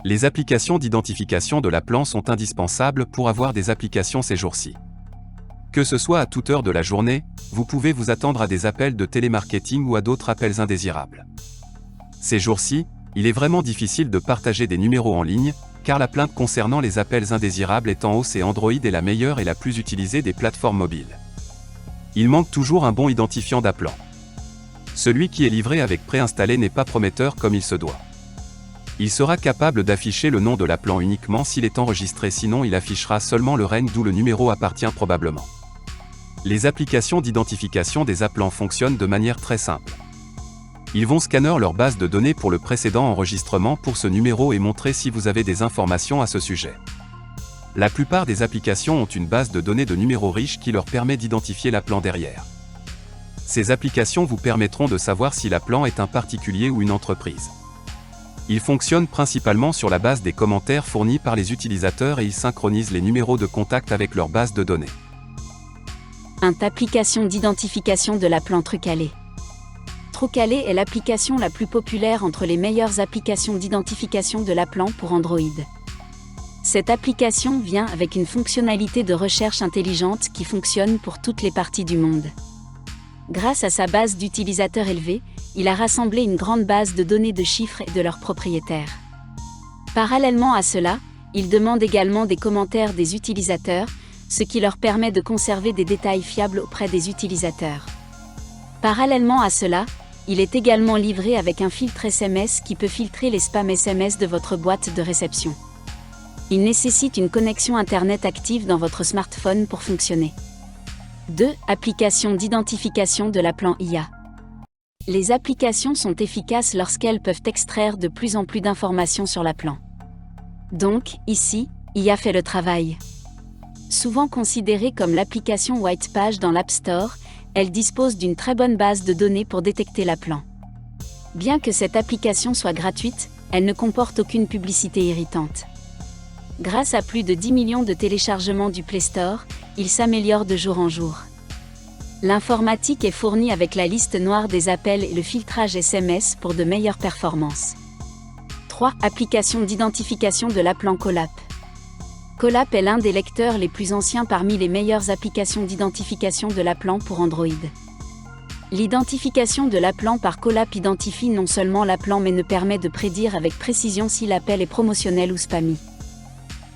Les applications d'identification de l'appelant sont indispensables pour avoir des applications ces jours-ci. Que ce soit à toute heure de la journée, vous pouvez vous attendre à des appels de télémarketing ou à d'autres appels indésirables. Ces jours-ci, il est vraiment difficile de partager des numéros en ligne, car la plainte concernant les appels indésirables est en hausse et Android est la meilleure et la plus utilisée des plateformes mobiles. Il manque toujours un bon identifiant d'appelant. Celui qui est livré avec préinstallé n'est pas prometteur comme il se doit. Il sera capable d'afficher le nom de l'appelant uniquement s'il est enregistré, sinon il affichera seulement le REN d'où le numéro appartient probablement. Les applications d'identification des appelants fonctionnent de manière très simple. Ils vont scanner leur base de données pour le précédent enregistrement pour ce numéro et montrer si vous avez des informations à ce sujet. La plupart des applications ont une base de données de numéros riches qui leur permet d'identifier l'appelant derrière. Ces applications vous permettront de savoir si l'appelant est un particulier ou une entreprise. Ils fonctionnent principalement sur la base des commentaires fournis par les utilisateurs et ils synchronisent les numéros de contact avec leur base de données. Application d'identification de l'appelant Trucalé. Trucalé est l'application la plus populaire entre les meilleures applications d'identification de l'appelant pour Android. Cette application vient avec une fonctionnalité de recherche intelligente qui fonctionne pour toutes les parties du monde. Grâce à sa base d'utilisateurs élevée, il a rassemblé une grande base de données de chiffres et de leurs propriétaires. Parallèlement à cela, il demande également des commentaires des utilisateurs, ce qui leur permet de conserver des détails fiables auprès des utilisateurs. Parallèlement à cela, il est également livré avec un filtre SMS qui peut filtrer les spams SMS de votre boîte de réception. Il nécessite une connexion Internet active dans votre smartphone pour fonctionner. 2. Application d'identification de l'appelant IA. Les applications sont efficaces lorsqu'elles peuvent extraire de plus en plus d'informations sur l'appelant. Donc, ici, IA fait le travail. Souvent considérée comme l'application White Page dans l'App Store, elle dispose d'une très bonne base de données pour détecter l'appelant. Bien que cette application soit gratuite, elle ne comporte aucune publicité irritante. Grâce à plus de 10 millions de téléchargements du Play Store, il s'améliore de jour en jour. L'informatique est fournie avec la liste noire des appels et le filtrage SMS pour de meilleures performances. 3. Application d'identification de l'appelant Collap. Collap est l'un des lecteurs les plus anciens parmi les meilleures applications d'identification de l'appelant pour Android. L'identification de l'appelant par Collap identifie non seulement l'appelant mais ne permet de prédire avec précision si l'appel est promotionnel ou spammy.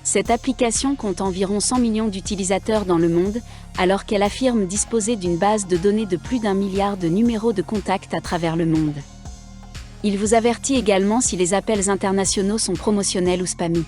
Cette application compte environ 100 millions d'utilisateurs dans le monde, alors qu'elle affirme disposer d'une base de données de plus d'1 milliard de numéros de contact à travers le monde. Il vous avertit également si les appels internationaux sont promotionnels ou spammy.